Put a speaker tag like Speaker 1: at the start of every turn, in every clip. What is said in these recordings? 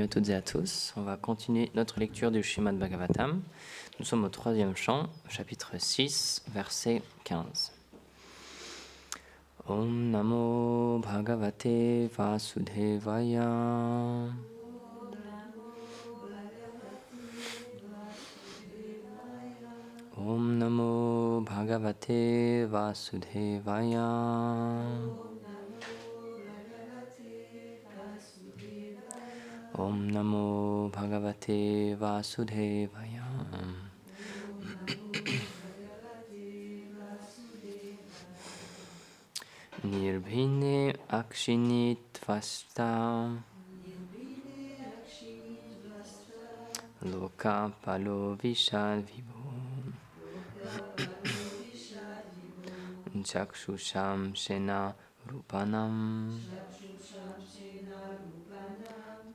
Speaker 1: à toutes et à tous. On va continuer notre lecture du Srimad Bhagavatam. Nous sommes au 3e chant, chapitre 6, verset 15. Om Namo Bhagavate Vasudevaya. Om Namo Bhagavate Vasudevaya. Om Namo Bhagavate Vasudevaya. Nirbhine Akshini Tvasta Loka Palo Vishad Vibhu Chakshusham Shena Rupanam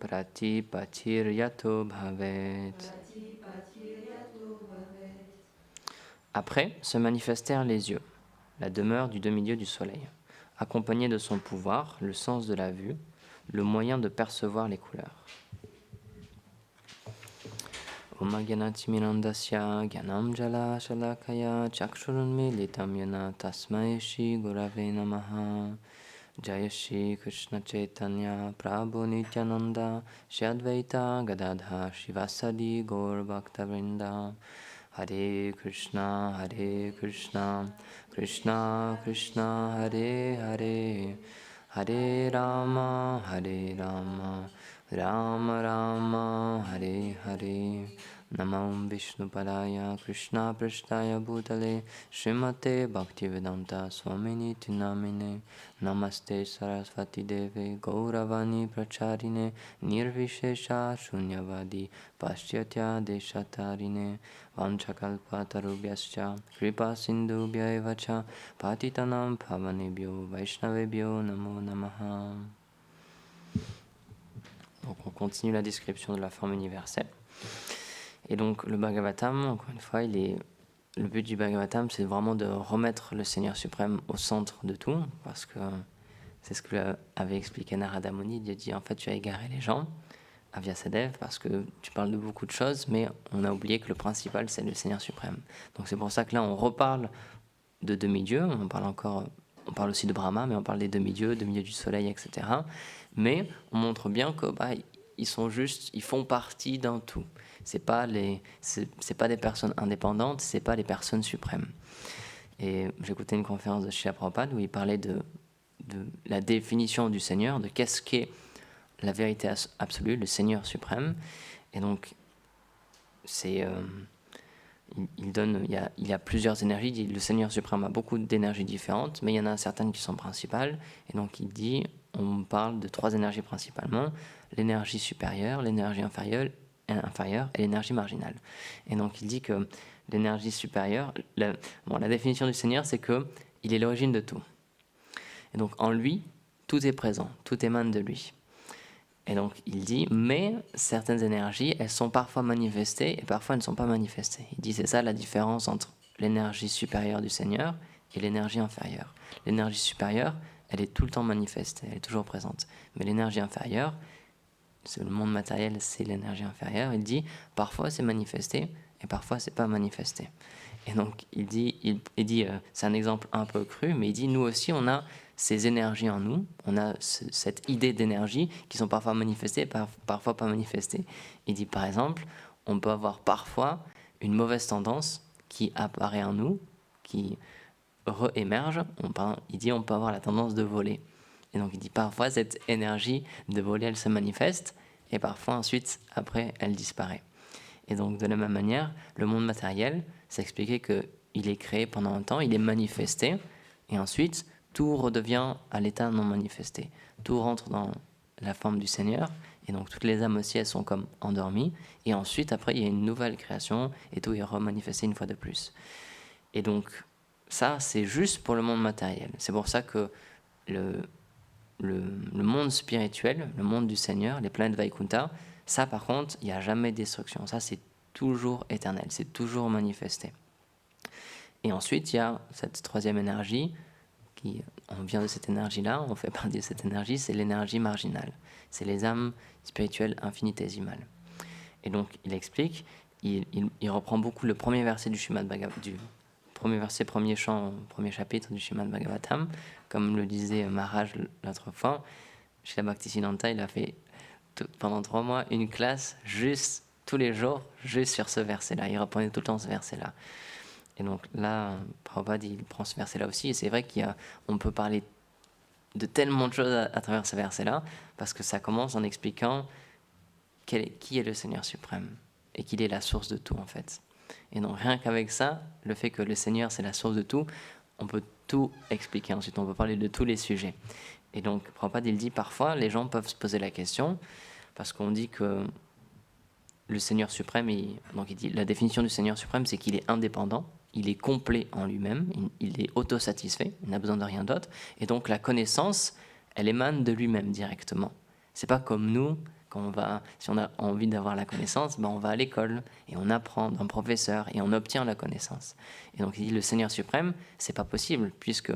Speaker 1: Pratipatir Yato Bhavet. Après se manifestèrent les yeux, la demeure du demi-dieu du soleil, accompagné de son pouvoir, le sens de la vue, le moyen de percevoir les couleurs. Om Agyanati Mirandasya Gyanam Jala Shalakaya Chakshurunmilitam Yana Tasmai Shri Gurave Namaha. Jaya Shri Krishna Chaitanya Prabhu Nityananda Shri Advaita Gadadha Shivasadi Gaur Bhaktavrinda. Hare Krishna Krishna Krishna Hare Hare, Hare Rama Rama Rama Hare Hare. Namam Vishnupadaya Krishna Prasthaya Bhutale Srimate Bhaktivedanta Swamini Tinamine. Namaste Sarasvati Deve Gauravani Pracharine Nirvishesha Shunyavadi Paschatya Deshatarine Vanchakalpatarubhyascha Kripa Sindhubhya Evacha Patitanam Pavanebhyo Vaishnavebhyo Namo Namaha. Donc on continue la description de la forme universelle. Et donc le Bhagavatam, encore une fois, le but du Bhagavatam, c'est vraiment de remettre le Seigneur suprême au centre de tout, parce que c'est ce que avait expliqué Narada Muni. Il a dit en fait tu as égaré les gens à Vyasadeva parce que tu parles de beaucoup de choses, mais on a oublié que le principal c'est le Seigneur suprême. Donc c'est pour ça que là on reparle de demi-dieux, on parle aussi de Brahma, mais on parle des demi-dieux du soleil, etc. Mais on montre bien que ils font partie d'un tout. C'est pas des personnes indépendantes, c'est pas les personnes suprêmes. Et j'écoutais une conférence de Srila Prabhupada où il parlait de la définition du Seigneur, de qu'est-ce qu'est la vérité absolue, le Seigneur suprême. Et donc, il y a plusieurs énergies. Le Seigneur suprême a beaucoup d'énergies différentes, mais il y en a certaines qui sont principales. Et donc, on parle de 3 énergies principalement: l'énergie supérieure, l'énergie inférieure et l'énergie marginale. Et donc, il dit que l'énergie supérieure, la définition du Seigneur, c'est qu'il est l'origine de tout. Et donc, en lui, tout est présent, tout émane de lui. Et donc, il dit, mais certaines énergies, elles sont parfois manifestées et parfois elles ne sont pas manifestées. Il dit, c'est ça la différence entre l'énergie supérieure du Seigneur et l'énergie inférieure. L'énergie supérieure, elle est tout le temps manifeste, elle est toujours présente. Mais l'énergie inférieure, c'est le monde matériel, c'est l'énergie inférieure. Il dit, parfois c'est manifesté et parfois c'est pas manifesté. Et donc, il dit, c'est un exemple un peu cru, mais il dit, nous aussi, on a ces énergies en nous, on a cette idée d'énergie qui sont parfois manifestées et parfois pas manifestées. Il dit, par exemple, on peut avoir parfois une mauvaise tendance qui apparaît en nous, qui réémerge. Il dit, on peut avoir la tendance de voler. Et donc, il dit, parfois, cette énergie de voler, elle se manifeste, et parfois, ensuite, après, elle disparaît. Et donc, de la même manière, le monde matériel, c'est expliqué qu'il est créé pendant un temps, il est manifesté, et ensuite, tout redevient à l'état non manifesté. Tout rentre dans la forme du Seigneur, et donc toutes les âmes aussi, elles sont comme endormies, et ensuite, après, il y a une nouvelle création, et tout est remanifesté une fois de plus. Et donc, ça, c'est juste pour le monde matériel. C'est pour ça que le monde spirituel, le monde du Seigneur, les planètes Vaikuntha, ça par contre, il n'y a jamais de destruction. Ça, c'est toujours éternel, c'est toujours manifesté. Et ensuite, il y a cette 3e énergie on vient de cette énergie-là, on fait partie de cette énergie, c'est l'énergie marginale. C'est les âmes spirituelles infinitésimales. Et donc, il explique, il reprend beaucoup le premier verset du Srimad Bhagavatam, du premier verset, premier chapitre du Srimad Bhagavatam, comme le disait Maharaj l'autre fois. Srila Bhaktisiddhanta, il a fait pendant 3 mois une classe juste tous les jours, juste sur ce verset-là. Il reprenait tout le temps ce verset-là. Et donc là, Prabhupada, il prend ce verset-là aussi. Et c'est vrai qu'on peut parler de tellement de choses à travers ce verset-là, parce que ça commence en expliquant qui est le Seigneur suprême et qu'il est la source de tout, en fait. Et donc rien qu'avec ça, le fait que le Seigneur, c'est la source de tout, on peut tout expliquer. Ensuite, on peut parler de tous les sujets. Et donc, Prabhupada, il dit parfois, les gens peuvent se poser la question, parce qu'on dit que le Seigneur suprême, donc il dit, la définition du Seigneur suprême, c'est qu'il est indépendant, il est complet en lui-même, il est autosatisfait, il n'a besoin de rien d'autre, et donc la connaissance, elle émane de lui-même directement. C'est pas comme nous, si on a envie d'avoir la connaissance, on va à l'école et on apprend d'un professeur et on obtient la connaissance. Et donc il dit le Seigneur suprême, c'est pas possible puisque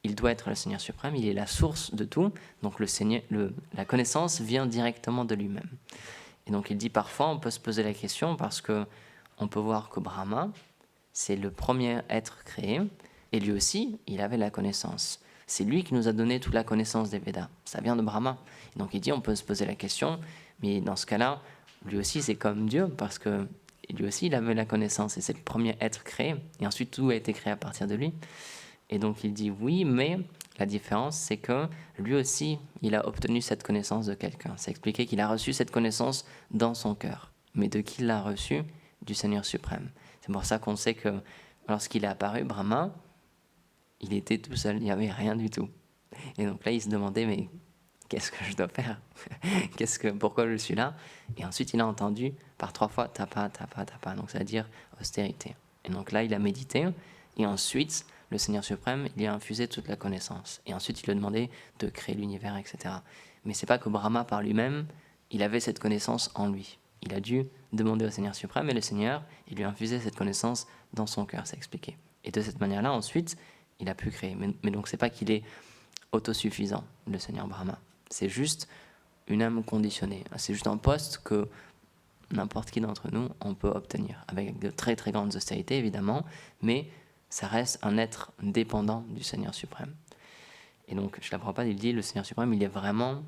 Speaker 1: il doit être le Seigneur suprême, il est la source de tout. Donc la connaissance vient directement de lui-même. Et donc il dit parfois on peut se poser la question parce que on peut voir que Brahma, c'est le premier être créé et lui aussi, il avait la connaissance. C'est lui qui nous a donné toute la connaissance des Védas. Ça vient de Brahma. Et donc il dit, on peut se poser la question, mais dans ce cas-là, lui aussi c'est comme Dieu, parce que lui aussi il avait la connaissance, et c'est le premier être créé, et ensuite tout a été créé à partir de lui. Et donc il dit oui, mais la différence c'est que lui aussi, il a obtenu cette connaissance de quelqu'un. C'est expliqué qu'il a reçu cette connaissance dans son cœur. Mais de qui il l'a reçu? Du Seigneur suprême. C'est pour ça qu'on sait que lorsqu'il est apparu, Brahma, il était tout seul, il n'y avait rien du tout. Et donc là, il se demandait, mais qu'est-ce que je dois faire? Pourquoi je suis là? Et ensuite, il a entendu par 3 fois tapa, tapa, tapa. Donc, ça veut dire austérité. Et donc là, il a médité. Et ensuite, le Seigneur suprême, il lui a infusé toute la connaissance. Et ensuite, il lui a demandé de créer l'univers, etc. Mais c'est pas que Brahma, par lui-même, il avait cette connaissance en lui. Il a dû demander au Seigneur suprême, et le Seigneur, il lui a infusé cette connaissance dans son cœur, c'est expliqué. Et de cette manière-là, ensuite, il a pu créer. Mais donc, c'est pas qu'il est autosuffisant, le Seigneur Brahma. C'est juste une âme conditionnée. C'est juste un poste que n'importe qui d'entre nous, on peut obtenir. Avec de très très grandes austérités, évidemment, mais ça reste un être dépendant du Seigneur suprême. Et donc, Srila Prabhupada, il dit, le Seigneur suprême, il est vraiment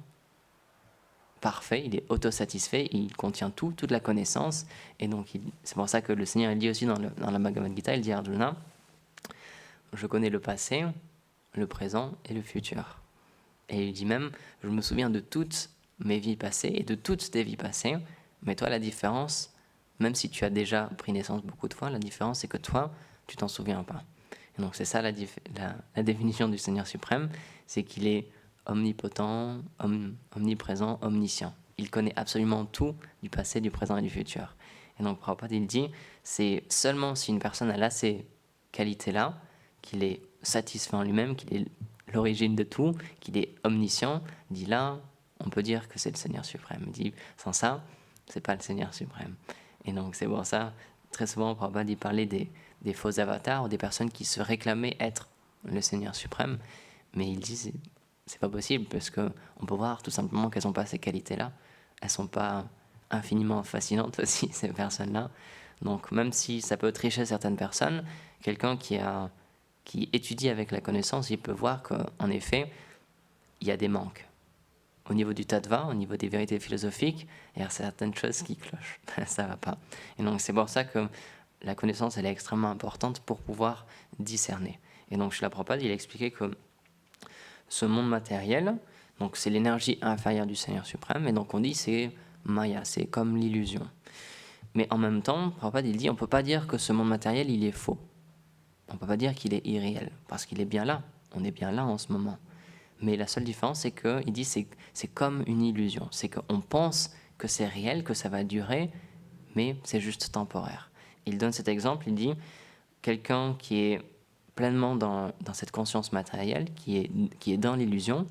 Speaker 1: parfait, il est autosatisfait, il contient toute la connaissance. Et donc, c'est pour ça que le Seigneur, il dit aussi dans la Bhagavad Gita, il dit à Arjuna, je connais le passé, le présent et le futur. Et il dit même, je me souviens de toutes mes vies passées et de toutes tes vies passées, mais toi, la différence, même si tu as déjà pris naissance beaucoup de fois, la différence, c'est que toi, tu t'en souviens pas. Et donc, c'est ça la définition du Seigneur suprême, c'est qu'il est omnipotent, omniprésent, omniscient. Il connaît absolument tout du passé, du présent et du futur. Et donc, Prabhupada, il dit, c'est seulement si une personne a ces qualités-là, qu'il est satisfait en lui-même, qu'il est l'origine de tout, qu'il est omniscient, dit là, on peut dire que c'est le Seigneur suprême. Il dit, sans ça, c'est pas le Seigneur suprême. Et donc c'est pour ça, très souvent, Prabhupada dit parler des faux avatars ou des personnes qui se réclamaient être le Seigneur suprême, mais il dit c'est pas possible parce que on peut voir tout simplement qu'elles n'ont pas ces qualités-là. Elles sont pas infiniment fascinantes aussi, ces personnes-là. Donc même si ça peut tricher certaines personnes, quelqu'un qui étudie avec la connaissance, il peut voir qu'en effet, il y a des manques. Au niveau du tattva, au niveau des vérités philosophiques, il y a certaines choses qui clochent. Ça ne va pas. Et donc, c'est pour ça que la connaissance, elle est extrêmement importante pour pouvoir discerner. Et donc, Srila Prabhupada, il a expliqué que ce monde matériel, donc c'est l'énergie inférieure du Seigneur suprême, et donc on dit c'est Maya, c'est comme l'illusion. Mais en même temps, Prabhupada, il dit on ne peut pas dire que ce monde matériel, il est faux. On ne peut pas dire qu'il est irréel, parce qu'il est bien là. On est bien là en ce moment. Mais la seule différence, c'est qu'il dit c'est comme une illusion. C'est qu'on pense que c'est réel, que ça va durer, mais c'est juste temporaire. Il donne cet exemple, il dit quelqu'un qui est pleinement dans cette conscience matérielle, qui est dans l'illusion,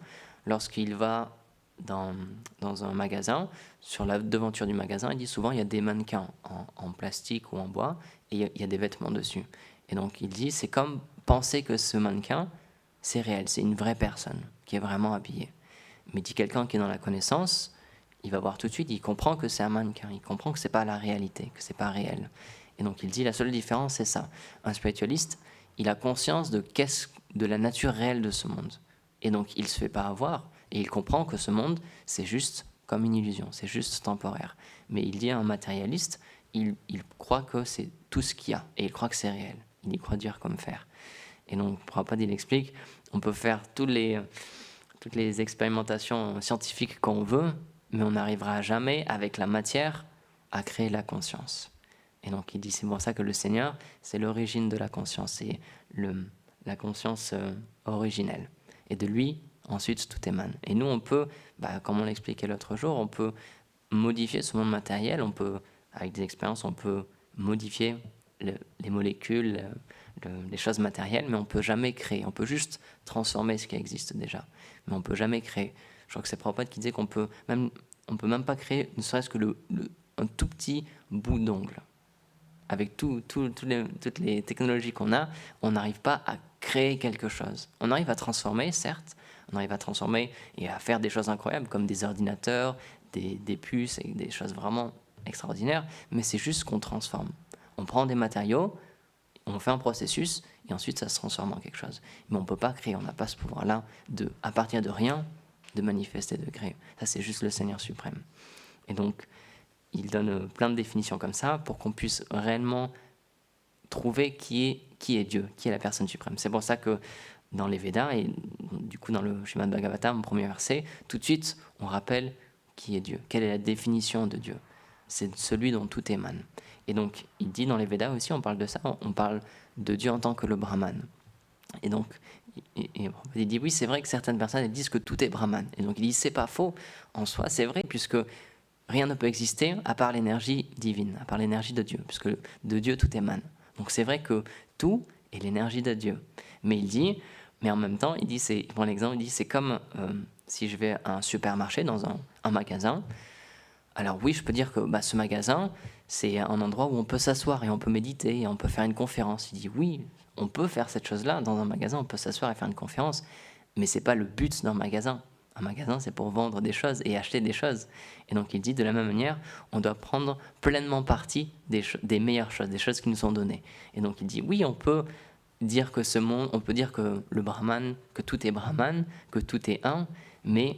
Speaker 1: lorsqu'il va dans un magasin, sur la devanture du magasin, il dit souvent il y a des mannequins en plastique ou en bois, et il y a des vêtements dessus. Et donc il dit, c'est comme penser que ce mannequin c'est réel, c'est une vraie personne qui est vraiment habillée. Mais dit quelqu'un qui est dans la connaissance, il va voir tout de suite, il comprend que c'est un mannequin, il comprend que c'est pas la réalité, que c'est pas réel. Et donc il dit la seule différence c'est ça. Un spiritualiste, il a conscience de la nature réelle de ce monde. Et donc il se fait pas avoir et il comprend que ce monde c'est juste comme une illusion, c'est juste temporaire. Mais il dit à un matérialiste, il croit que c'est tout ce qu'il y a et il croit que c'est réel. Il y croit dur comme fer. Et donc Prabhupada il explique, on peut faire toutes les expérimentations scientifiques qu'on veut, mais on n'arrivera jamais avec la matière à créer la conscience. Et donc il dit c'est pour ça que le Seigneur, c'est l'origine de la conscience, c'est la conscience originelle. Et de lui, ensuite, tout émane. Et nous, on peut, comme on l'expliquait l'autre jour, on peut modifier ce monde matériel, on peut, avec des expériences, on peut modifier les molécules, les choses matérielles, mais on ne peut jamais créer. On peut juste transformer ce qui existe déjà, mais on ne peut jamais créer. Je crois que c'est Prabhupada qui disait on peut même pas créer, ne serait-ce que un tout petit bout d'ongle. Avec toutes les technologies qu'on a, on n'arrive pas à créer quelque chose. On arrive à transformer, certes, on arrive à transformer et à faire des choses incroyables, comme des ordinateurs, des puces, et des choses vraiment extraordinaires, mais c'est juste qu'on transforme. On prend des matériaux, on fait un processus, et ensuite ça se transforme en quelque chose. Mais on ne peut pas créer, on n'a pas ce pouvoir-là, à partir de rien, de manifester, de créer. Ça, c'est juste le Seigneur suprême. Et donc, il donne plein de définitions comme ça pour qu'on puisse réellement trouver qui est Dieu, qui est la personne suprême. C'est pour ça que dans les Védas, et du coup dans le Srimad Bhagavatam, premier verset, tout de suite on rappelle qui est Dieu, quelle est la définition de Dieu. C'est celui dont tout émane. Et donc il dit dans les Védas aussi, on parle de ça, on parle de Dieu en tant que le Brahman. Et donc il dit oui, c'est vrai que certaines personnes elles disent que tout est Brahman. Et donc il dit c'est pas faux en soi, c'est vrai, puisque rien ne peut exister à part l'énergie divine, à part l'énergie de Dieu, puisque de Dieu tout émane. Donc c'est vrai que tout est l'énergie de Dieu. Mais en même temps, il prend l'exemple, il dit c'est comme si je vais à un supermarché, dans un magasin. Alors oui, je peux dire que ce magasin, c'est un endroit où on peut s'asseoir et on peut méditer et on peut faire une conférence. Il dit oui, on peut faire cette chose-là dans un magasin, on peut s'asseoir et faire une conférence, mais c'est pas le but d'un magasin. Un magasin, c'est pour vendre des choses et acheter des choses. Et donc il dit de la même manière, on doit prendre pleinement parti des meilleures choses, des choses qui nous sont données. Et donc il dit oui, on peut dire que ce monde, on peut dire que le Brahman, que tout est Brahman, que tout est un, mais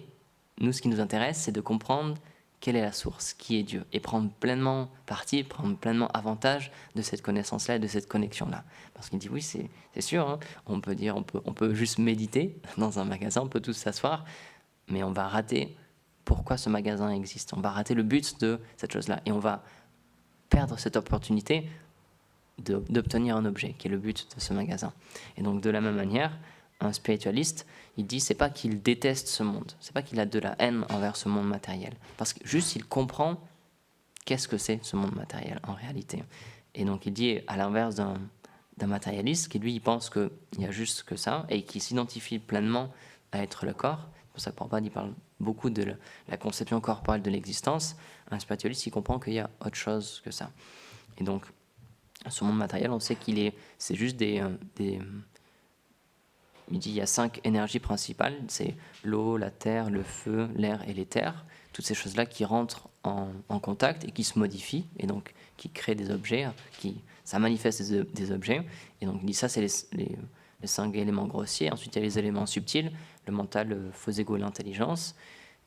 Speaker 1: nous, ce qui nous intéresse, c'est de comprendre quelle est la source, qui est Dieu, et prendre pleinement parti, prendre pleinement avantage de cette connaissance-là et de cette connexion-là. Parce qu'il dit oui, c'est sûr, hein, on peut juste méditer dans un magasin, on peut tous s'asseoir, mais on va rater pourquoi ce magasin existe, on va rater le but de cette chose-là, et on va perdre cette opportunité d'obtenir un objet, qui est le but de ce magasin. Et donc de la même manière, un spiritualiste, il dit c'est pas qu'il déteste ce monde, c'est pas qu'il a de la haine envers ce monde matériel, parce que juste il comprend qu'est-ce que c'est ce monde matériel en réalité. Et donc il dit à l'inverse d'un matérialiste qui lui il pense qu'il y a juste que ça et qui s'identifie pleinement à être le corps. C'est pour ça que Prabhupada il parle beaucoup de la conception corporelle de l'existence. Un spiritualiste il comprend qu'il y a autre chose que ça. Et donc ce monde matériel, on sait c'est juste il dit il y a 5 énergies principales, c'est l'eau, la terre, le feu, l'air et l'éther. Toutes ces choses-là qui rentrent en contact et qui se modifient, et donc qui créent des objets, ça manifeste des objets. Et donc il dit ça, c'est les 5 éléments grossiers. Ensuite, il y a les éléments subtils, le mental, le faux ego, l'intelligence.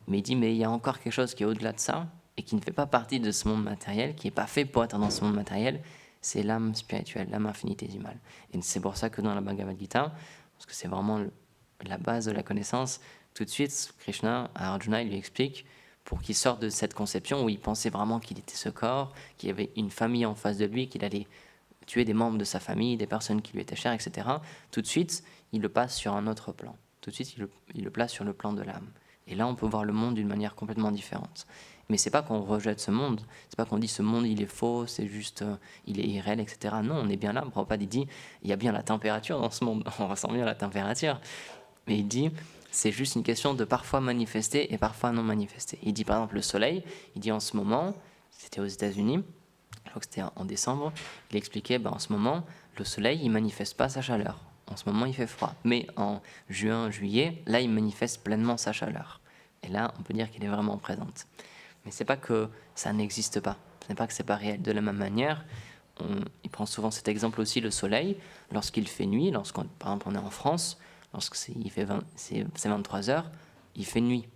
Speaker 1: Mais il dit, mais il y a encore quelque chose qui est au-delà de ça, et qui ne fait pas partie de ce monde matériel, qui n'est pas fait pour être dans ce monde matériel, c'est l'âme spirituelle, l'âme infinitésimale. Et c'est pour ça que dans la Bhagavad Gita, parce que c'est vraiment la base de la connaissance, tout de suite, Krishna, à Arjuna, il lui explique, pour qu'il sorte de cette conception où il pensait vraiment qu'il était ce corps, qu'il y avait une famille en face de lui, qu'il allait tuer des membres de sa famille, des personnes qui lui étaient chères, etc. Tout de suite, il le passe sur un autre plan. Tout de suite, il le place sur le plan de l'âme. Et là, on peut voir le monde d'une manière complètement différente. Mais c'est pas qu'on rejette ce monde, c'est pas qu'on dit ce monde il est faux, c'est juste il est irréel, etc. Non, on est bien là. Prabhupada il dit il y a bien la température dans ce monde, on ressent bien la température. Mais il dit c'est juste une question de parfois manifester et parfois non manifester. Il dit par exemple le soleil, il dit en ce moment, c'était aux États-Unis, je crois que c'était en décembre, il expliquait en ce moment le soleil il manifeste pas sa chaleur. en ce moment il fait froid. Mais en juin, juillet, là il manifeste pleinement sa chaleur. Et là, on peut dire qu'il est vraiment présente. Mais c'est pas que ça n'existe pas. Ce n'est pas que c'est pas réel. De la même manière, il prend souvent cet exemple aussi, le soleil. Lorsqu'il fait nuit, par exemple on est en France, c'est 23 heures, il fait nuit.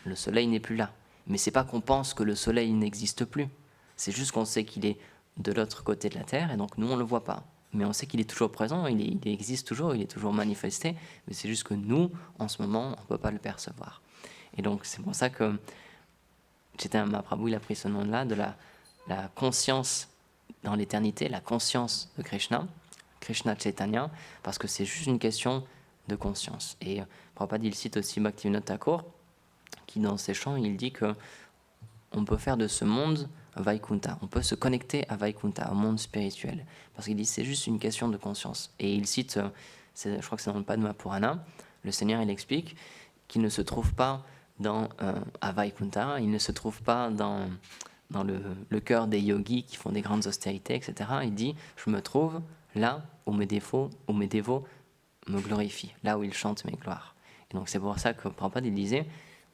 Speaker 1: Le soleil n'est plus là. Mais c'est pas qu'on pense que le soleil n'existe plus. C'est juste qu'on sait qu'il est de l'autre côté de la Terre et donc nous on le voit pas. Mais on sait qu'il est toujours présent, il existe toujours, il est toujours manifesté. Mais c'est juste que nous, en ce moment, on peut pas le percevoir. Et donc c'est pour ça que Chaitanya Mahaprabhu il a pris ce nom-là de la conscience dans l'éternité, la conscience de Krishna, Krishna Chaitanya, parce que c'est juste une question de conscience. Et Prabhupada il cite aussi Bhaktivinoda Thakur, qui dans ses chants il dit que on peut faire de ce monde Vaikunta, on peut se connecter à Vaikunta, au monde spirituel, parce qu'il dit c'est juste une question de conscience. Et il cite, je crois que c'est dans le Padma Purana, le Seigneur il explique qu'il ne se trouve pas à Vaikunta, il ne se trouve pas dans le cœur des yogis qui font des grandes austérités, etc. Il dit, je me trouve là où mes dévots me glorifient, là où ils chantent mes gloires. Et donc c'est pour ça que Prabhupada il disait,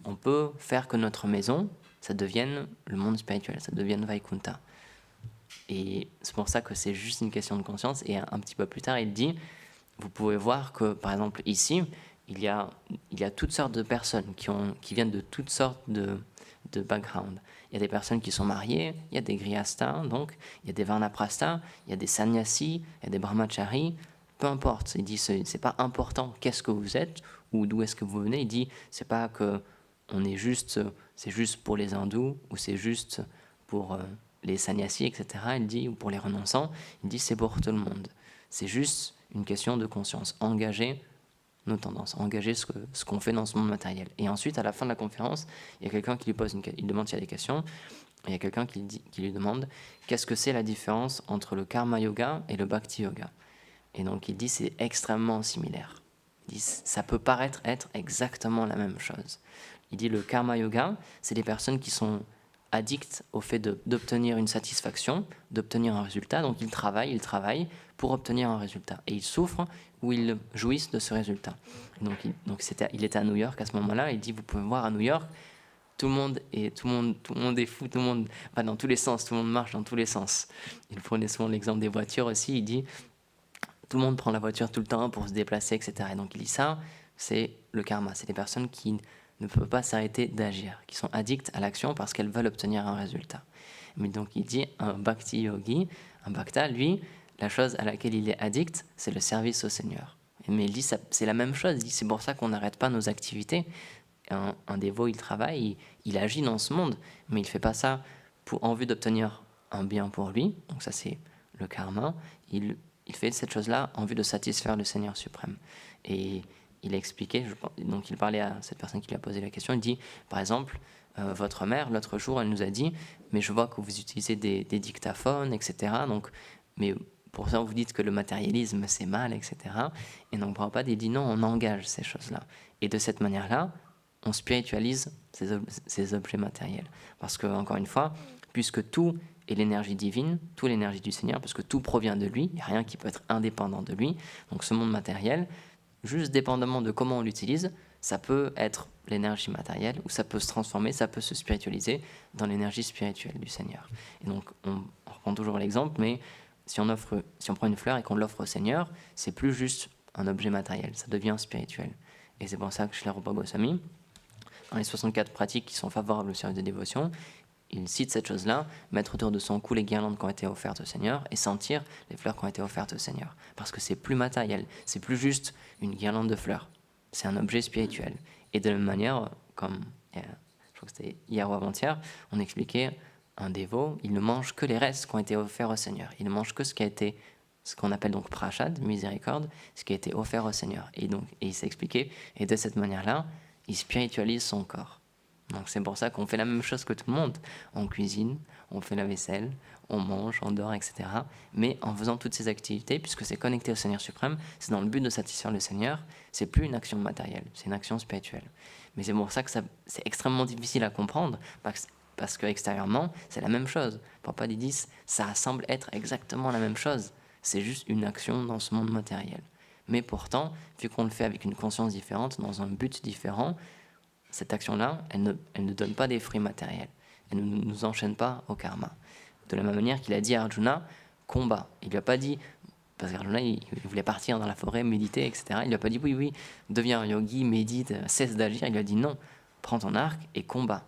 Speaker 1: on peut faire que notre maison, ça devienne le monde spirituel, ça devienne Vaikunta. Et c'est pour ça que c'est juste une question de conscience. Et un petit peu plus tard, il dit, vous pouvez voir que, par exemple, ici, il y a toutes sortes de personnes qui viennent de toutes sortes de background. Il y a des personnes qui sont mariées, il y a des grihastas, donc il y a des varnaprastas, il y a des sannyasis, il y a des brahmacharis, peu importe. Il dit c'est pas important qu'est-ce que vous êtes ou d'où est-ce que vous venez. Il dit c'est pas que c'est juste pour les hindous ou c'est juste pour les sannyasis, etc. Il dit ou pour les renonçants. Il dit c'est pour tout le monde. C'est juste une question de conscience. Engager nos tendances, engager ce qu'on fait dans ce monde matériel. Et ensuite, à la fin de la conférence, il y a quelqu'un qui lui pose il demande s'il y a des questions, et il y a quelqu'un qui lui demande qu'est-ce que c'est la différence entre le karma yoga et le bhakti yoga. Et donc il dit c'est extrêmement similaire. Il dit ça peut paraître être exactement la même chose. Il dit le karma yoga, c'est des personnes qui sont addictes au fait d'obtenir une satisfaction, d'obtenir un résultat. Donc ils travaillent pour obtenir un résultat. Et ils souffrent ou ils jouissent de ce résultat. Il était à New York à ce moment-là. Il dit, vous pouvez voir à New York, tout le monde est fou, tout le monde va dans tous les sens, tout le monde marche dans tous les sens. Il prenait souvent l'exemple des voitures aussi. Il dit, tout le monde prend la voiture tout le temps pour se déplacer, etc. Et donc il dit ça, c'est le karma. C'est des personnes qui ne peuvent pas s'arrêter d'agir, qui sont addictes à l'action parce qu'elles veulent obtenir un résultat. Mais donc il dit un bhakti yogi, un bhakta, lui, la chose à laquelle il est addict, c'est le service au Seigneur. Mais il dit c'est la même chose, il dit c'est pour ça qu'on n'arrête pas nos activités. Un dévot, il travaille, il agit dans ce monde, mais il ne fait pas ça en vue d'obtenir un bien pour lui, donc ça c'est le karma, il fait cette chose-là en vue de satisfaire le Seigneur suprême. Et il a expliqué, donc il parlait à cette personne qui lui a posé la question, il dit, par exemple, votre mère, l'autre jour, elle nous a dit, mais je vois que vous utilisez des dictaphones, etc. Donc, mais pour ça, vous dites que le matérialisme, c'est mal, etc. Et donc, Prabhupada, il dit non, on engage ces choses-là. Et de cette manière-là, on spiritualise ces objets matériels. Parce que, encore une fois, puisque tout est l'énergie divine, tout l'énergie du Seigneur, parce que tout provient de lui, il n'y a rien qui peut être indépendant de lui. Donc, ce monde matériel, juste dépendamment de comment on l'utilise, ça peut être l'énergie matérielle ou ça peut se transformer, ça peut se spiritualiser dans l'énergie spirituelle du Seigneur. Et donc, on reprend toujours l'exemple, mais si on prend une fleur et qu'on l'offre au Seigneur, c'est plus juste un objet matériel, ça devient spirituel. Et c'est pour ça que Srila Rupa Goswami, dans les 64 pratiques qui sont favorables au service de dévotion, il cite cette chose-là, mettre autour de son cou les guirlandes qui ont été offertes au Seigneur et sentir les fleurs qui ont été offertes au Seigneur. Parce que c'est plus matériel, c'est plus juste une guirlande de fleurs, c'est un objet spirituel. Et de la même manière, comme je crois que c'était hier ou avant-hier, on expliquait un dévot, il ne mange que les restes qui ont été offerts au Seigneur. Il ne mange que ce qu'on appelle donc prashad, miséricorde, ce qui a été offert au Seigneur. Et il s'est expliqué, et de cette manière-là, il spiritualise son corps. Donc c'est pour ça qu'on fait la même chose que tout le monde. On cuisine, on fait la vaisselle, on mange, on dort, etc. Mais en faisant toutes ces activités, puisque c'est connecté au Seigneur suprême, c'est dans le but de satisfaire le Seigneur, c'est plus une action matérielle, c'est une action spirituelle. Mais c'est pour ça que c'est extrêmement difficile à comprendre, parce que extérieurement, c'est la même chose. Prabhupada dit, ça semble être exactement la même chose. C'est juste une action dans ce monde matériel. Mais pourtant, vu qu'on le fait avec une conscience différente, dans un but différent, cette action-là, elle ne donne pas des fruits matériels. Elle ne nous enchaîne pas au karma. De la même manière qu'il a dit à Arjuna, combat. Il lui a pas dit, parce qu'Arjuna, il voulait partir dans la forêt, méditer, etc. Il lui a pas dit, oui, oui, deviens un yogi, médite, cesse d'agir. Il lui a dit, non, prends ton arc et combat.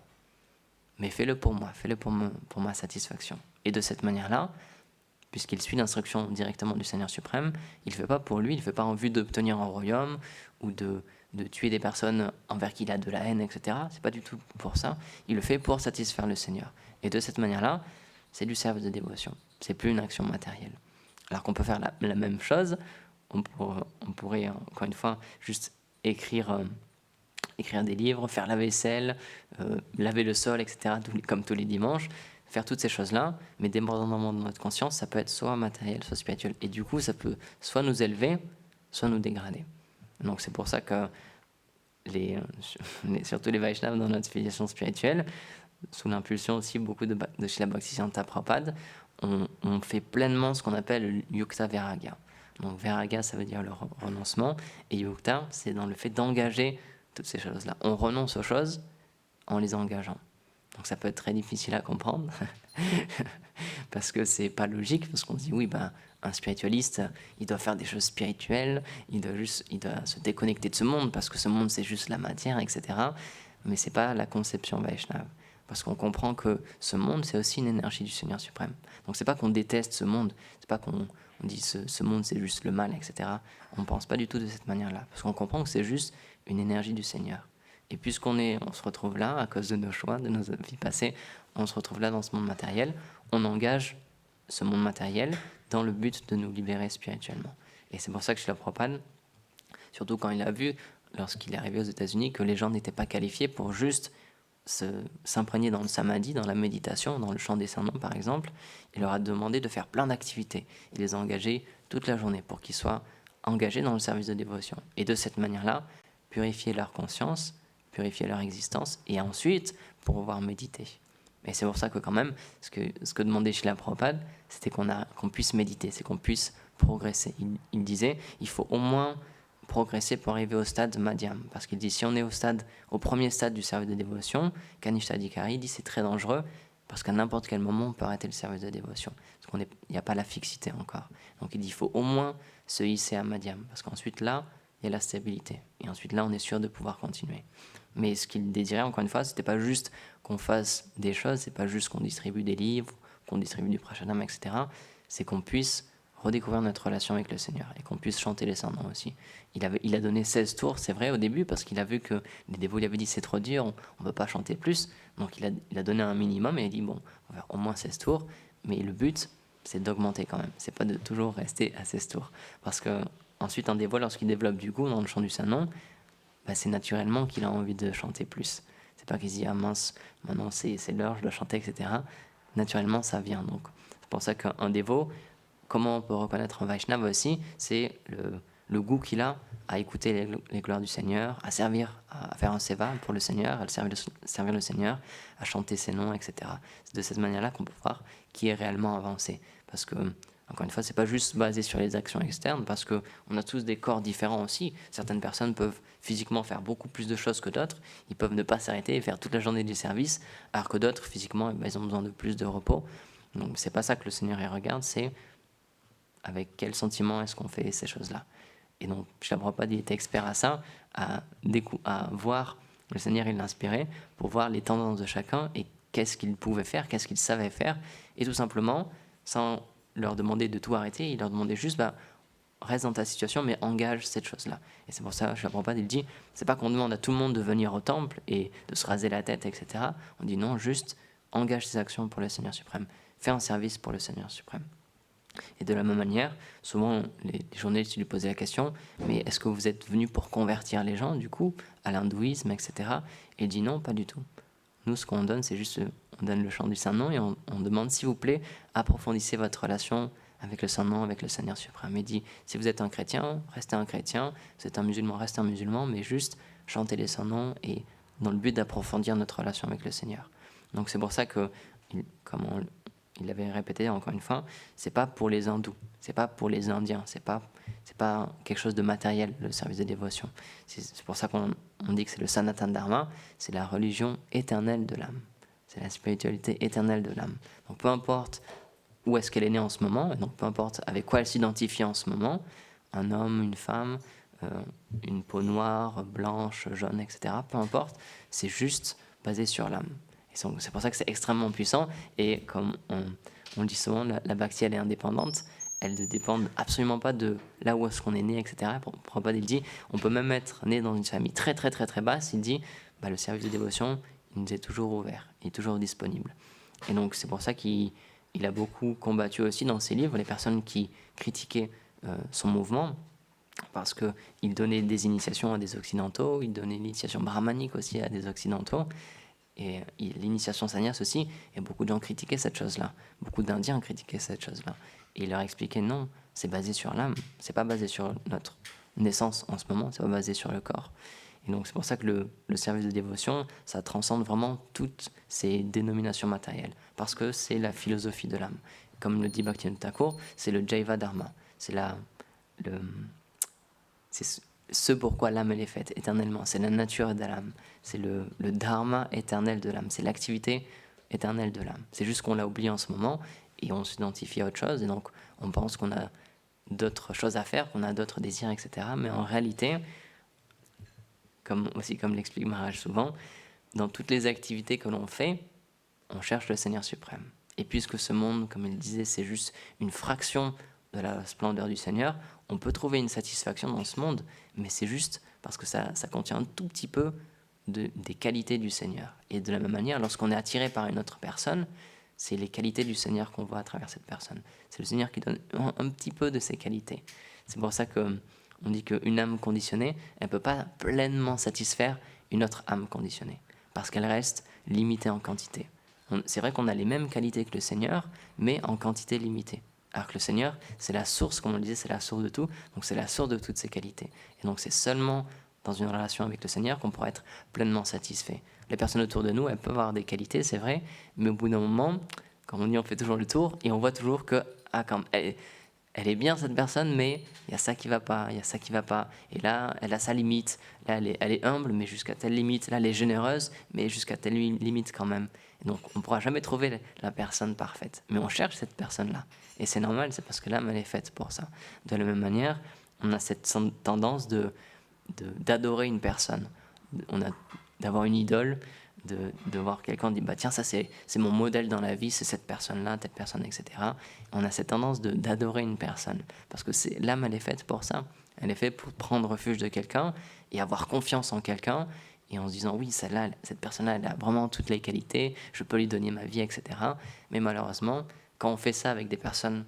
Speaker 1: Mais fais-le pour moi, fais-le pour ma satisfaction. Et de cette manière-là, puisqu'il suit l'instruction directement du Seigneur suprême, il ne fait pas pour lui, il ne fait pas en vue d'obtenir un royaume ou de tuer des personnes envers qui il a de la haine, etc. C'est pas du tout pour ça. Il le fait pour satisfaire le Seigneur. Et de cette manière-là, c'est du service de dévotion. C'est plus une action matérielle. Alors qu'on peut faire la même chose, on pourrait, encore une fois, juste écrire des livres, faire la vaisselle, laver le sol, etc., comme tous les dimanches, faire toutes ces choses-là, mais dépendamment de notre conscience, ça peut être soit matériel, soit spirituel. Et du coup, ça peut soit nous élever, soit nous dégrader. Donc c'est pour ça que surtout les Vaishnavas dans notre filiation spirituelle, sous l'impulsion aussi beaucoup de Srila Bhaktisiddhanta Prabhupada, on fait pleinement ce qu'on appelle le Yukta Vairagya. Donc Vairagya, ça veut dire le renoncement, et Yukta, c'est dans le fait d'engager toutes ces choses-là. On renonce aux choses en les engageant. Donc ça peut être très difficile à comprendre, parce que c'est pas logique, parce qu'on se dit, oui, ben, un spiritualiste, il doit faire des choses spirituelles, il doit se déconnecter de ce monde, parce que ce monde, c'est juste la matière, etc. Mais c'est pas la conception Vaishnava. Parce qu'on comprend que ce monde, c'est aussi une énergie du Seigneur suprême. Donc c'est pas qu'on déteste ce monde, c'est pas qu'on dit ce monde c'est juste le mal, etc. On ne pense pas du tout de cette manière-là. Parce qu'on comprend que c'est juste une énergie du Seigneur. Et puisqu'on se retrouve là, à cause de nos choix, de nos vies passées, on se retrouve là dans ce monde matériel, on engage ce monde matériel dans le but de nous libérer spirituellement. Et c'est pour ça que Srila Prabhupada, surtout quand il a vu, lorsqu'il est arrivé aux États-Unis, que les gens n'étaient pas qualifiés pour juste s'imprégner dans le samadhi, dans la méditation, dans le chant des saints noms par exemple, il leur a demandé de faire plein d'activités. Il les a engagés toute la journée pour qu'ils soient engagés dans le service de dévotion. Et de cette manière-là, purifier leur conscience, purifier leur existence, et ensuite pouvoir méditer. Et c'est pour ça que quand même, ce que demandait Srila Prabhupada, c'était qu'on puisse méditer, c'est qu'on puisse progresser. Il disait, il faut au moins progresser pour arriver au stade madhyam. Parce qu'il dit, si on est au premier stade du service de dévotion, Kanishtadikari dit c'est très dangereux, parce qu'à n'importe quel moment, on peut arrêter le service de dévotion. Parce qu'il n'y a pas la fixité encore. Donc il dit, il faut au moins se hisser à madhyam. Parce qu'ensuite là, il y a la stabilité. Et ensuite là, on est sûr de pouvoir continuer. Mais ce qu'il désirait, encore une fois, c'était pas juste qu'on fasse des choses, c'est pas juste qu'on distribue des livres, qu'on distribue du prashadam, etc. C'est qu'on puisse redécouvrir notre relation avec le Seigneur et qu'on puisse chanter les saints noms aussi. Il a donné 16 tours, c'est vrai, au début, parce qu'il a vu que les dévots lui avaient dit c'est trop dur, on ne peut pas chanter plus. Donc il a donné un minimum et il a dit bon, on va faire au moins 16 tours, mais le but, c'est d'augmenter quand même. C'est pas de toujours rester à 16 tours. Parce que ensuite, un dévot, lorsqu'il développe du goût dans le chant du saint nom, bah, c'est naturellement qu'il a envie de chanter plus. C'est pas qu'il se dit ah mince, maintenant c'est l'heure, je dois chanter, etc. Naturellement, ça vient. Donc c'est pour ça qu'un dévot, comment on peut reconnaître un Vaishnava aussi, c'est le goût qu'il a à écouter les gloires du Seigneur, à faire un seva pour le Seigneur, à servir le Seigneur, à chanter ses noms, etc. C'est de cette manière-là qu'on peut voir qui est réellement avancé. Parce que, encore une fois, c'est pas juste basé sur les actions externes, parce qu'on a tous des corps différents aussi. Certaines personnes peuvent physiquement faire beaucoup plus de choses que d'autres, ils peuvent ne pas s'arrêter et faire toute la journée du service, alors que d'autres, physiquement, ils ont besoin de plus de repos. Donc c'est pas ça que le Seigneur y regarde, c'est avec quel sentiment est-ce qu'on fait ces choses-là. Et donc, Srila Prabhupada, il était expert à ça, à voir, le Seigneur, il l'inspirait, pour voir les tendances de chacun et qu'est-ce qu'il pouvait faire, qu'est-ce qu'il savait faire. Et tout simplement, sans leur demander de tout arrêter, il leur demandait juste, reste dans ta situation, mais engage cette chose-là. Et c'est pour ça que Srila Prabhupada, il dit, c'est pas qu'on demande à tout le monde de venir au temple et de se raser la tête, etc. On dit non, juste engage tes actions pour le Seigneur suprême. Fais un service pour le Seigneur suprême. Et de la même manière, souvent les journalistes lui posaient la question, mais est-ce que vous êtes venu pour convertir les gens, du coup, à l'hindouisme, etc. Et il dit non, pas du tout. Nous, ce qu'on donne, c'est juste, on donne le chant du Saint-Nom et on demande, s'il vous plaît, approfondissez votre relation avec le Saint-Nom, avec le Seigneur suprême. Il dit, si vous êtes un chrétien, restez un chrétien, si vous êtes un musulman, restez un musulman, mais juste chantez les Saints-Noms et dans le but d'approfondir notre relation avec le Seigneur. Donc c'est pour ça que, comme il avait répété encore une fois, c'est pas pour les hindous, c'est pas pour les indiens, c'est pas quelque chose de matériel, le service de dévotion. C'est pour ça qu'on dit que c'est le Sanatana Dharma, c'est la religion éternelle de l'âme. C'est la spiritualité éternelle de l'âme. Donc peu importe où est-ce qu'elle est née en ce moment, et donc peu importe avec quoi elle s'identifie en ce moment, un homme, une femme, une peau noire, blanche, jaune, etc., peu importe, c'est juste basé sur l'âme. Et c'est pour ça que c'est extrêmement puissant, et comme on le dit souvent, la bhakti, elle est indépendante, elle ne dépend absolument pas de là où est-ce qu'on est né, etc. Prabhupada, il dit, on peut même être né dans une famille très très très très basse, il dit, le service de dévotion, il nous est toujours ouvert, il est toujours disponible. Et donc c'est pour ça qu'il a beaucoup combattu aussi dans ses livres les personnes qui critiquaient son mouvement, parce qu'il donnait des initiations à des occidentaux, il donnait l'initiation brahmanique aussi à des occidentaux, et l'initiation sannyas aussi, et beaucoup de gens critiquaient cette chose-là, beaucoup d'Indiens critiquaient cette chose-là, et il leur expliquait non, c'est basé sur l'âme, c'est pas basé sur notre naissance en ce moment, c'est pas basé sur le corps. Et donc c'est pour ça que le service de dévotion, ça transcende vraiment toutes ces dénominations matérielles, parce que c'est la philosophie de l'âme. Comme le dit Bhaktivinoda Thakur, c'est le Jaiva Dharma, c'est ce pourquoi l'âme elle est faite éternellement, c'est la nature de l'âme, c'est le dharma éternel de l'âme, c'est l'activité éternelle de l'âme. C'est juste qu'on l'a oublié en ce moment et on s'identifie à autre chose et donc on pense qu'on a d'autres choses à faire, qu'on a d'autres désirs, etc. Mais en réalité, comme l'explique Maharaj souvent, dans toutes les activités que l'on fait, on cherche le Seigneur suprême. Et puisque ce monde, comme il disait, c'est juste une fraction de la splendeur du Seigneur, on peut trouver une satisfaction dans ce monde, mais c'est juste parce que ça contient un tout petit peu des qualités du Seigneur. Et de la même manière, lorsqu'on est attiré par une autre personne, c'est les qualités du Seigneur qu'on voit à travers cette personne. C'est le Seigneur qui donne un petit peu de ses qualités. C'est pour ça qu'on dit qu'une âme conditionnée, elle ne peut pas pleinement satisfaire une autre âme conditionnée, parce qu'elle reste limitée en quantité. C'est vrai qu'on a les mêmes qualités que le Seigneur, mais en quantité limitée. Alors que le Seigneur, c'est la source, comme on le disait, c'est la source de tout, donc c'est la source de toutes ces qualités. Et donc c'est seulement dans une relation avec le Seigneur qu'on pourra être pleinement satisfait. Les personnes autour de nous, elles peuvent avoir des qualités, c'est vrai, mais au bout d'un moment, comme on dit, on fait toujours le tour, et on voit toujours que, elle est bien cette personne, mais il y a ça qui va pas, il y a ça qui va pas. Et là, elle a sa limite. Là, elle est humble, mais jusqu'à telle limite. Là, elle est généreuse, mais jusqu'à telle limite quand même. Et donc, on ne pourra jamais trouver la personne parfaite. Mais on cherche cette personne-là. Et c'est normal, c'est parce que l'âme, elle est faite pour ça. De la même manière, on a cette tendance d'adorer une personne. D'avoir une idole, de voir quelqu'un dire bah tiens, ça c'est mon modèle dans la vie, c'est cette personne-là, telle personne, etc. On a cette tendance d'adorer une personne parce que l'âme, elle est faite pour ça. Elle est faite pour prendre refuge de quelqu'un et avoir confiance en quelqu'un et en se disant oui, celle-là, cette personne-là, elle a vraiment toutes les qualités, je peux lui donner ma vie, etc. Mais malheureusement, quand on fait ça avec des personnes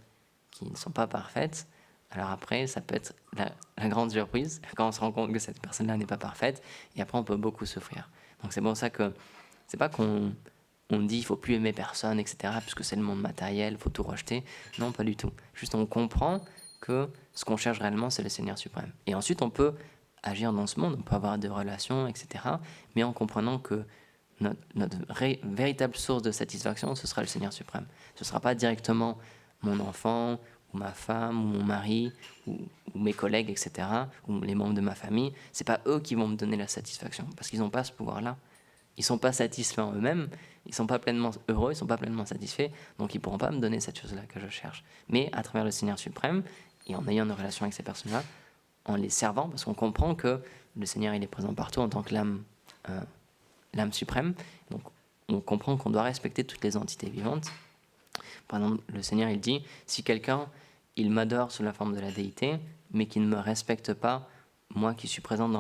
Speaker 1: qui ne sont pas parfaites, alors après, ça peut être la grande surprise quand on se rend compte que cette personne-là n'est pas parfaite et après on peut beaucoup souffrir. Donc c'est pour ça que c'est pas qu'on dit il faut plus aimer personne, etc., puisque c'est le monde matériel, il faut tout rejeter. Non, pas du tout. Juste on comprend que ce qu'on cherche réellement, c'est le Seigneur suprême. Et ensuite, on peut agir dans ce monde, on peut avoir des relations, etc., mais en comprenant que notre véritable source de satisfaction, ce sera le Seigneur suprême. Ce ne sera pas directement mon enfant, ou ma femme, ou mon mari, ou mes collègues, etc., ou les membres de ma famille. Ce n'est pas eux qui vont me donner la satisfaction, parce qu'ils n'ont pas ce pouvoir-là. Ils ne sont pas satisfaits en eux-mêmes, ils ne sont pas pleinement heureux, ils ne sont pas pleinement satisfaits, donc ils ne pourront pas me donner cette chose-là que je cherche. Mais à travers le Seigneur suprême, et en ayant une relation avec ces personnes-là, en les servant, parce qu'on comprend que le Seigneur il est présent partout en tant que l'âme suprême, donc on comprend qu'on doit respecter toutes les entités vivantes. Par exemple, le Seigneur il dit, si quelqu'un il m'adore sous la forme de la déité, mais qui ne me respecte pas, moi qui suis présent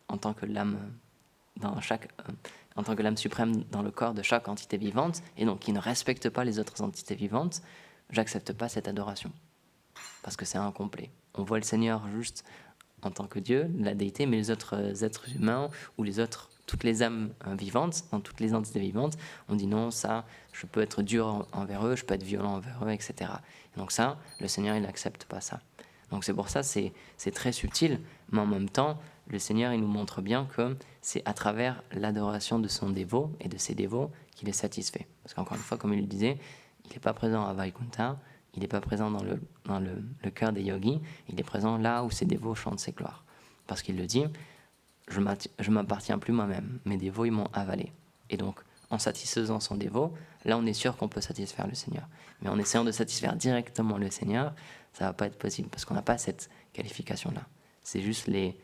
Speaker 1: en tant que l'âme en tant que l'âme suprême dans le corps de chaque entité vivante, et donc qui ne respecte pas les autres entités vivantes, j'accepte pas cette adoration, parce que c'est incomplet. On voit le Seigneur juste en tant que Dieu, la déité, mais les autres êtres humains, ou toutes les âmes vivantes, dans toutes les entités vivantes, on dit non, ça, je peux être dur envers eux, je peux être violent envers eux, etc. Et donc ça, le Seigneur, il n'accepte pas ça. Donc c'est pour ça, c'est très subtil, mais en même temps, le Seigneur, il nous montre bien que c'est à travers l'adoration de son dévot et de ses dévots qu'il est satisfait. Parce qu'encore une fois, comme il le disait, il n'est pas présent à Vaikuntha, il n'est pas présent dans le cœur des yogis, il est présent là où ses dévots chantent ses gloires. Parce qu'il le dit, je ne m'appartiens plus moi-même, mes dévots ils m'ont avalé. Et donc, en satisfaisant son dévot, là on est sûr qu'on peut satisfaire le Seigneur. Mais en essayant de satisfaire directement le Seigneur, ça ne va pas être possible, parce qu'on n'a pas cette qualification-là. C'est juste les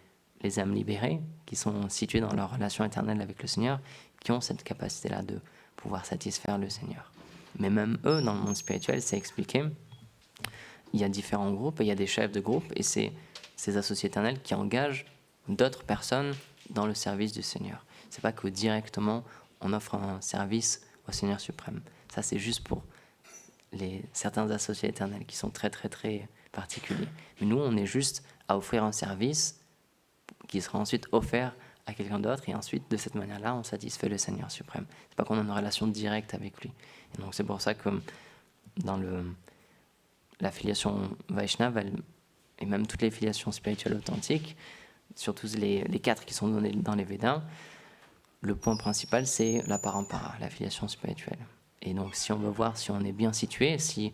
Speaker 1: âmes libérées qui sont situées dans leur relation éternelle avec le Seigneur, qui ont cette capacité-là de pouvoir satisfaire le Seigneur. Mais même eux, dans le monde spirituel, c'est expliqué, il y a différents groupes, et il y a des chefs de groupe, et c'est ces associés éternels qui engagent d'autres personnes dans le service du Seigneur. C'est pas que directement on offre un service au Seigneur suprême. Ça, c'est juste pour certains associés éternels qui sont très très très particuliers. Mais nous, on est juste à offrir un service qui sera ensuite offert à quelqu'un d'autre, et ensuite, de cette manière-là, on satisfait le Seigneur suprême. C'est pas qu'on a une relation directe avec lui. Et donc, c'est pour ça que dans la filiation Vaishnava, et même toutes les filiations spirituelles authentiques, surtout les 4 qui sont données dans les Védas, le point principal, c'est la parampara, la filiation spirituelle. Et donc, si on veut voir si on est bien situé, si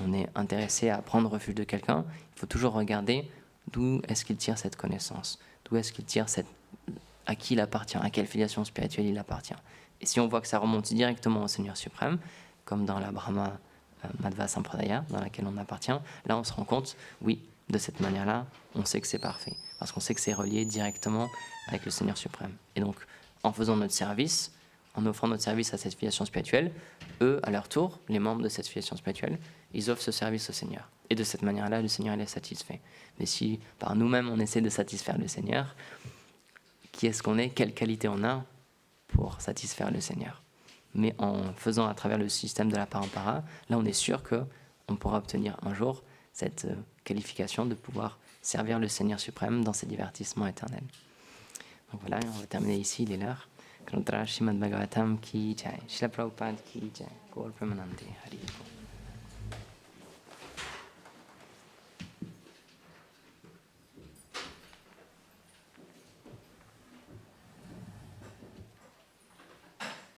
Speaker 1: on est intéressé à prendre refuge de quelqu'un, il faut toujours regarder d'où est-ce qu'il tire cette connaissance, d'où est-ce qu'il tire à qui il appartient, à quelle filiation spirituelle il appartient. Et si on voit que ça remonte directement au Seigneur suprême, comme dans la Brahma Madhva Sampradaya, dans laquelle on appartient, là on se rend compte, oui, de cette manière-là, on sait que c'est parfait, parce qu'on sait que c'est relié directement avec le Seigneur suprême. Et donc, en faisant notre service, en offrant notre service à cette filiation spirituelle, eux, à leur tour, les membres de cette filiation spirituelle, ils offrent ce service au Seigneur. Et de cette manière-là, le Seigneur il est satisfait. Mais si par nous-mêmes on essaie de satisfaire le Seigneur, qui est-ce qu'on est, quelle qualité on a pour satisfaire le Seigneur? Mais en faisant à travers le système de la parampara, là on est sûr qu'on pourra obtenir un jour cette qualification de pouvoir servir le Seigneur suprême dans ses divertissements éternels. Donc voilà, on va terminer ici, il est l'heure. Kantra Srimad Bhagavatam ki jai, Srila Prabhupada ki jai, Gaur Premanande Hari.